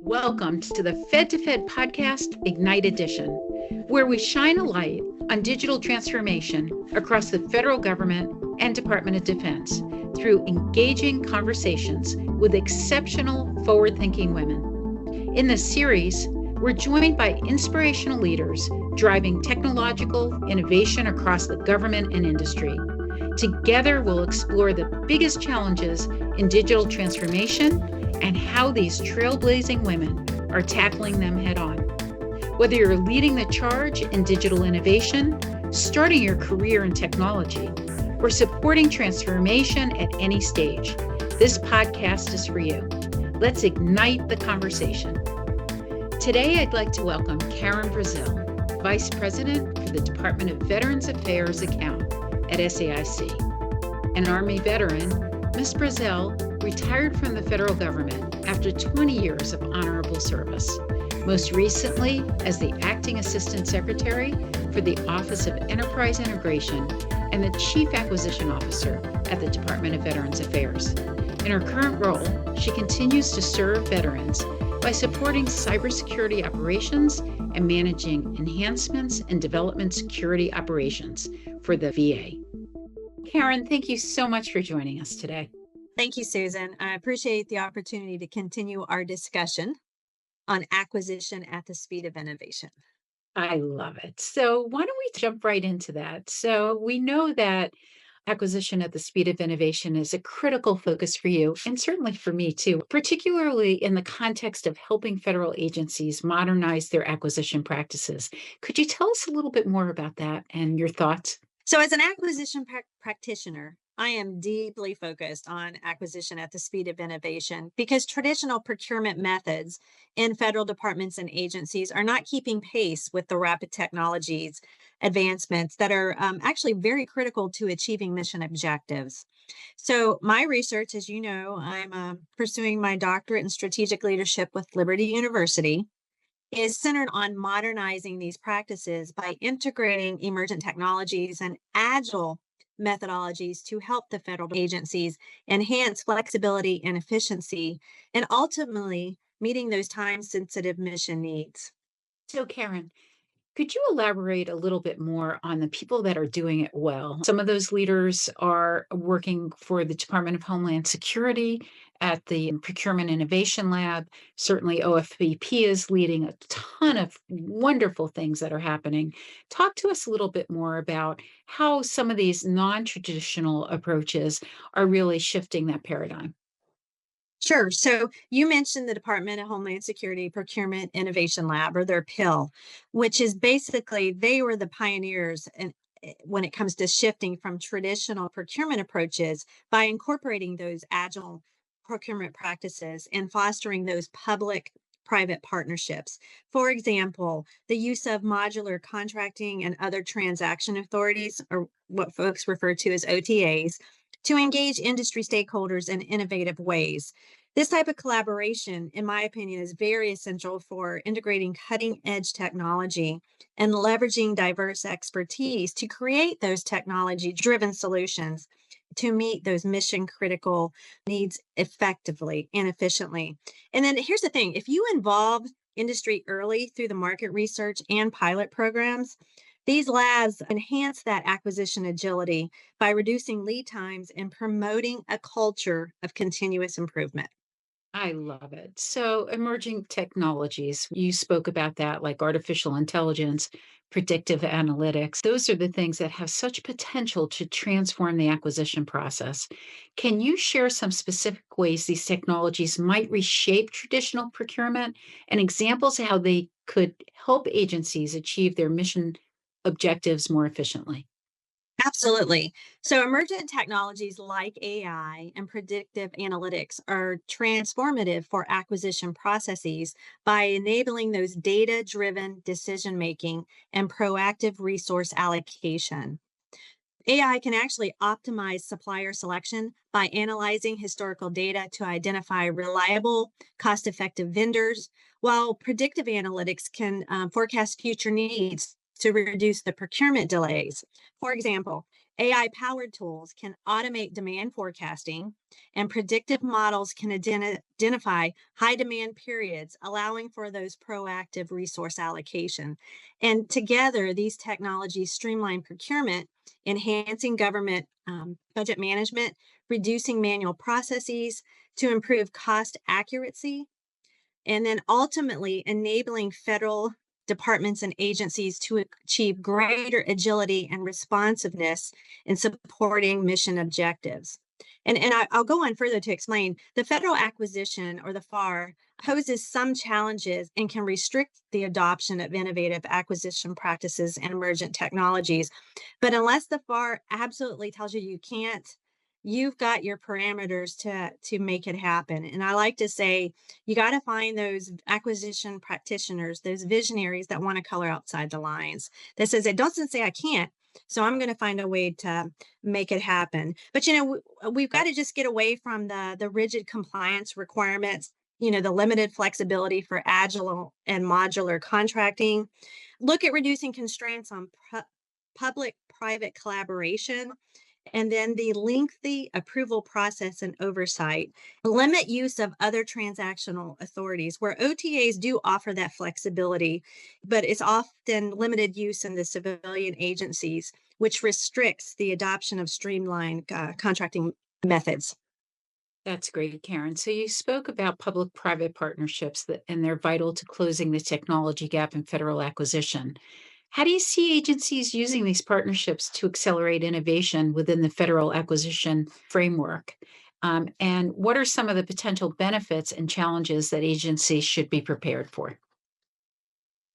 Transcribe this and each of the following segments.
Welcome to the Fed to Fed podcast, Ignite Edition, where we shine a light on digital transformation across the federal government and Department of Defense through engaging conversations with exceptional forward-thinking women. In this series, we're joined by inspirational leaders driving technological innovation across the government and industry. Together, we'll explore the biggest challenges in digital transformation and how these trailblazing women are tackling them head on. Whether you're leading the charge in digital innovation, starting your career in technology, or supporting transformation at any stage, this podcast is for you. Let's ignite the conversation. Today, I'd like to welcome Karen Brazell, Vice President for the Department of Veterans Affairs account at SAIC. An Army veteran, Ms. Brazell retired from the federal government after 20 years of honorable service, most recently as the Acting Assistant Secretary for the Office of Enterprise Integration and the Chief Acquisition Officer at the Department of Veterans Affairs. In her current role, she continues to serve veterans by supporting cybersecurity operations and managing enhancements and development security operations for the VA. Karen, thank you so much for joining us today. Thank you, Susan. I appreciate the opportunity to continue our discussion on acquisition at the speed of innovation. I love it. So why don't we jump right into that? So we know that acquisition at the speed of innovation is a critical focus for you, and certainly for me too, particularly in the context of helping federal agencies modernize their acquisition practices. Could you tell us a little bit more about that and your thoughts? So as an acquisition practitioner, I am deeply focused on acquisition at the speed of innovation because traditional procurement methods in federal departments and agencies are not keeping pace with the rapid technologies advancements that are actually very critical to achieving mission objectives. So my research, as you know, I'm pursuing my doctorate in strategic leadership with Liberty University, is centered on modernizing these practices by integrating emergent technologies and agile methodologies to help the federal agencies enhance flexibility and efficiency, and ultimately meeting those time-sensitive mission needs. So, Karen, could you elaborate a little bit more on the people that are doing it well? Some of those leaders are working for the Department of Homeland Security at the Procurement Innovation Lab. Certainly, OFBP is leading a ton of wonderful things that are happening. Talk to us a little bit more about how some of these non-traditional approaches are really shifting that paradigm. Sure. So you mentioned the Department of Homeland Security Procurement Innovation Lab, or their PIL, which is basically they were the pioneers when it comes to shifting from traditional procurement approaches by incorporating those agile procurement practices and fostering those public-private partnerships. For example, the use of modular contracting and other transaction authorities, or what folks refer to as OTAs, to engage industry stakeholders in innovative ways. This type of collaboration, in my opinion, is very essential for integrating cutting-edge technology and leveraging diverse expertise to create those technology-driven solutions to meet those mission-critical needs effectively and efficiently. And then here's the thing, if you involve industry early through the market research and pilot programs, these labs enhance that acquisition agility by reducing lead times and promoting a culture of continuous improvement. I love it. So, emerging technologies, you spoke about that, like artificial intelligence, predictive analytics. Those are the things that have such potential to transform the acquisition process. Can you share some specific ways these technologies might reshape traditional procurement and examples of how they could help agencies achieve their mission objectives more efficiently? Absolutely. So emergent technologies like AI and predictive analytics are transformative for acquisition processes by enabling those data-driven decision making and proactive resource allocation. AI can actually optimize supplier selection by analyzing historical data to identify reliable, cost-effective vendors, while predictive analytics can forecast future needs to reduce the procurement delays. For example, AI powered tools can automate demand forecasting, and predictive models can identify high demand periods, allowing for those proactive resource allocation. And together, these technologies streamline procurement, enhancing government budget management, reducing manual processes to improve cost accuracy, and then ultimately enabling federal departments and agencies to achieve greater agility and responsiveness in supporting mission objectives. I'll go on further to explain the federal acquisition, or the FAR, poses some challenges and can restrict the adoption of innovative acquisition practices and emergent technologies. But unless the FAR absolutely tells you you can't, you've got your parameters to make it happen. And I like to say, you got to find those acquisition practitioners, those visionaries that want to color outside the lines, that says, it doesn't say I can't, so I'm going to find a way to make it happen. But we've got to just get away from the rigid compliance requirements, the limited flexibility for agile and modular contracting. Look at reducing constraints on public private collaboration, and then the lengthy approval process and oversight. Limit use of other transactional authorities, where OTAs do offer that flexibility, but it's often limited use in the civilian agencies, which restricts the adoption of streamlined contracting methods. That's great, Karen. So you spoke about public-private partnerships and they're vital to closing the technology gap in federal acquisition. How do you see agencies using these partnerships to accelerate innovation within the federal acquisition framework? And what are some of the potential benefits and challenges that agencies should be prepared for?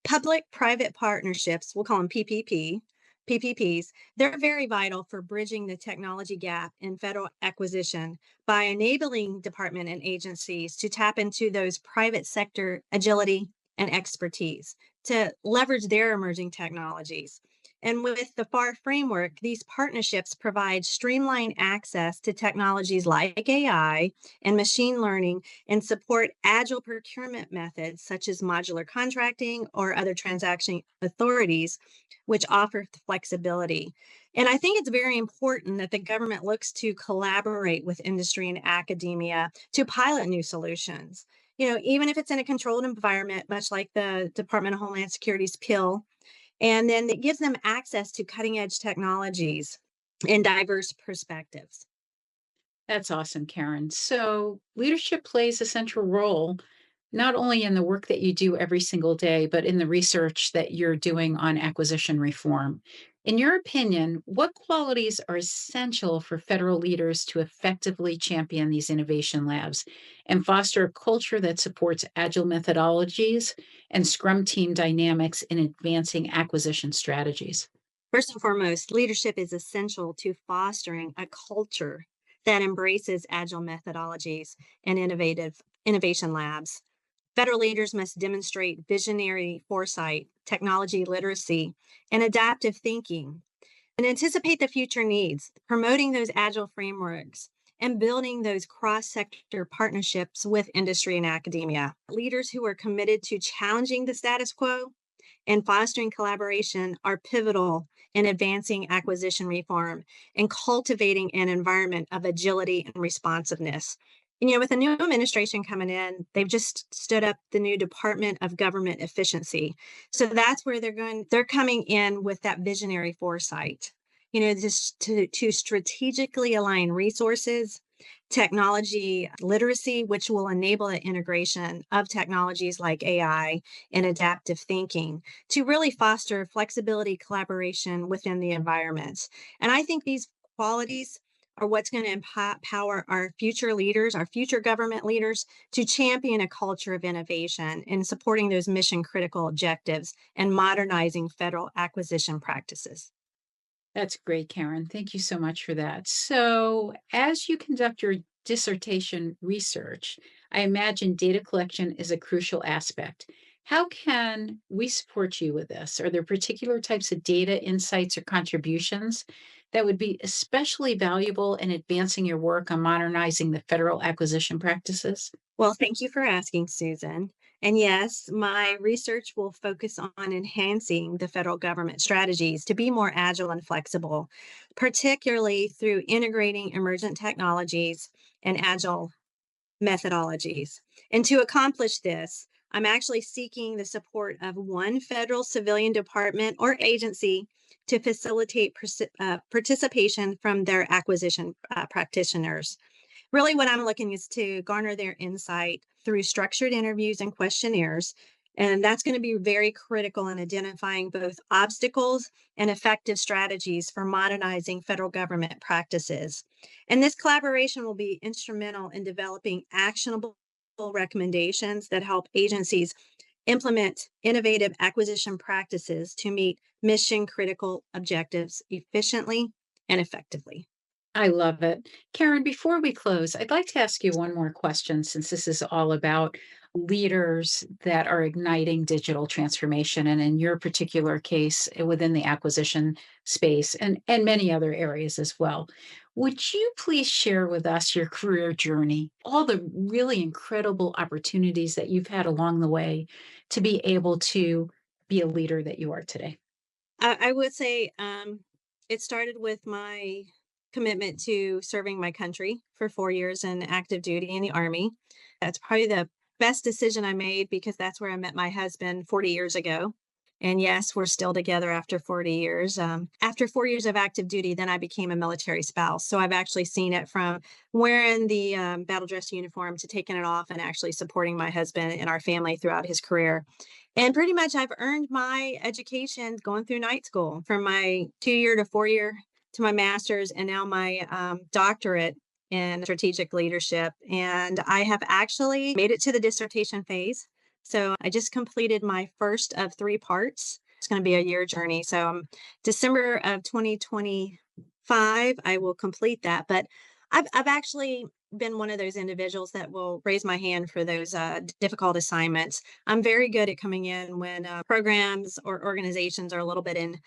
Public-private partnerships, we'll call them PPPs, they're very vital for bridging the technology gap in federal acquisition by enabling department and agencies to tap into those private sector agility and expertise to leverage their emerging technologies. And with the FAR framework, these partnerships provide streamlined access to technologies like AI and machine learning, and support agile procurement methods such as modular contracting or other transaction authorities, which offer flexibility. And I think it's very important that the government looks to collaborate with industry and academia to pilot new solutions. Even if it's in a controlled environment, much like the Department of Homeland Security's PIL, and then it gives them access to cutting edge technologies and diverse perspectives. That's awesome, Karen. So, leadership plays a central role not only in the work that you do every single day, but in the research that you're doing on acquisition reform. In your opinion, what qualities are essential for federal leaders to effectively champion these innovation labs and foster a culture that supports agile methodologies and Scrum team dynamics in advancing acquisition strategies? First and foremost, leadership is essential to fostering a culture that embraces agile methodologies and innovation labs. Federal leaders must demonstrate visionary foresight, technology literacy, and adaptive thinking, and anticipate the future needs, promoting those agile frameworks and building those cross sector partnerships with industry and academia. Leaders who are committed to challenging the status quo and fostering collaboration are pivotal in advancing acquisition reform and cultivating an environment of agility and responsiveness. With a new administration coming in, they've just stood up the new Department of Government Efficiency. So that's where they're coming in with that visionary foresight, just to strategically align resources, technology literacy, which will enable the integration of technologies like AI and adaptive thinking to really foster flexibility, collaboration within the environment. And I think these qualities are what's going to empower our future leaders, our future government leaders, to champion a culture of innovation and supporting those mission critical objectives and modernizing federal acquisition practices. That's great, Karen. Thank you so much for that. So, as you conduct your dissertation research, I imagine data collection is a crucial aspect. How can we support you with this? Are there particular types of data, insights, or contributions that would be especially valuable in advancing your work on modernizing the federal acquisition practices? Well, thank you for asking, Susan. And yes, my research will focus on enhancing the federal government strategies to be more agile and flexible, particularly through integrating emergent technologies and agile methodologies. And to accomplish this, I'm actually seeking the support of one federal civilian department or agency to facilitate participation from their acquisition practitioners. Really, what I'm looking is to garner their insight through structured interviews and questionnaires. And that's going to be very critical in identifying both obstacles and effective strategies for modernizing federal government practices. And this collaboration will be instrumental in developing actionable recommendations that help agencies implement innovative acquisition practices to meet mission critical objectives efficiently and effectively. I love it. Karen, before we close, I'd like to ask you one more question since this is all about leaders that are igniting digital transformation. And in your particular case, within the acquisition space and many other areas as well. Would you please share with us your career journey, all the really incredible opportunities that you've had along the way to be able to be a leader that you are today? I would say it started with my commitment to serving my country for 4 years in active duty in the Army. That's probably the best decision I made because that's where I met my husband 40 years ago. And yes, we're still together after 40 years. After 4 years of active duty, then I became a military spouse. So I've actually seen it from wearing the battle dress uniform to taking it off and actually supporting my husband and our family throughout his career. And pretty much I've earned my education going through night school from my 2 year to 4 year to my master's and now my doctorate in strategic leadership. And I have actually made it to the dissertation phase. So I just completed my first of three parts. It's going to be a year journey. So December of 2025, I will complete that. But I've actually been one of those individuals that will raise my hand for those difficult assignments. I'm very good at coming in when programs or organizations are a little bit in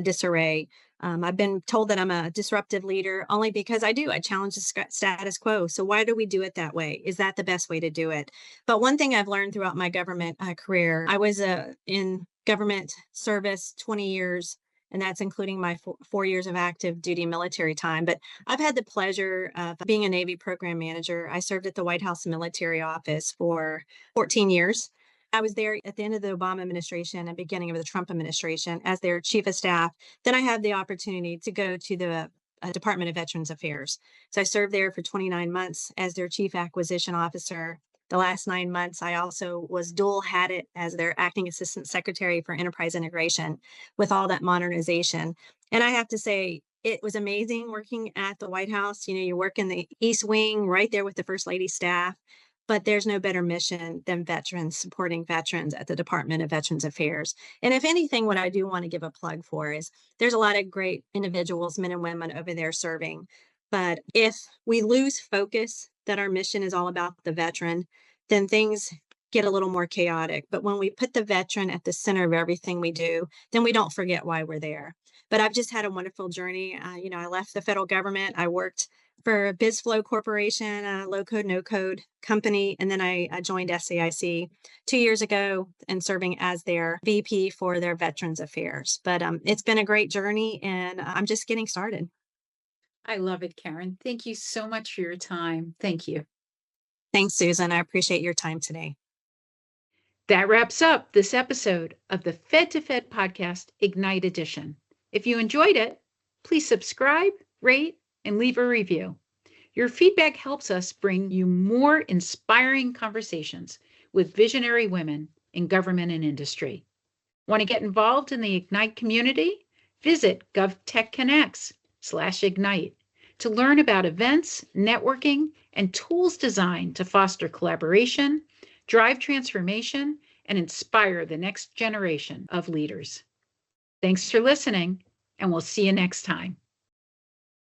disarray. I've been told that I'm a disruptive leader only because I do. I challenge the status quo. So why do we do it that way? Is that the best way to do it? But one thing I've learned throughout my government career, I was in government service 20 years, and that's including my 4 years of active duty military time. But I've had the pleasure of being a Navy program manager. I served at the White House Military Office for 14 years. I was there at the end of the Obama administration and beginning of the Trump administration as their chief of staff. Then I had the opportunity to go to the Department of Veterans Affairs. So I served there for 29 months as their chief acquisition officer. The last 9 months, I also was dual hatted as their acting assistant secretary for enterprise integration with all that modernization. And I have to say, it was amazing working at the White House. You know, you work in the East Wing right there with the First Lady staff. But there's no better mission than veterans, supporting veterans at the Department of Veterans Affairs. And if anything, what I do want to give a plug for is there's a lot of great individuals, men and women over there serving. But if we lose focus that our mission is all about the veteran, then things get a little more chaotic. But when we put the veteran at the center of everything we do, then we don't forget why we're there. But I've just had a wonderful journey. I left the federal government. I worked for BizFlow Corporation, a low code, no code company. And then I joined SAIC 2 years ago and serving as their VP for their Veterans Affairs. But it's been a great journey and I'm just getting started. I love it, Karen. Thank you so much for your time. Thank you. Thanks, Susan. I appreciate your time today. That wraps up this episode of the Fed to Fed podcast, Ignite Edition. If you enjoyed it, please subscribe, rate, and leave a review. Your feedback helps us bring you more inspiring conversations with visionary women in government and industry. Want to get involved in the Ignite community? Visit GovTechConnects/Ignite to learn about events, networking, and tools designed to foster collaboration, drive transformation, and inspire the next generation of leaders. Thanks for listening, and we'll see you next time.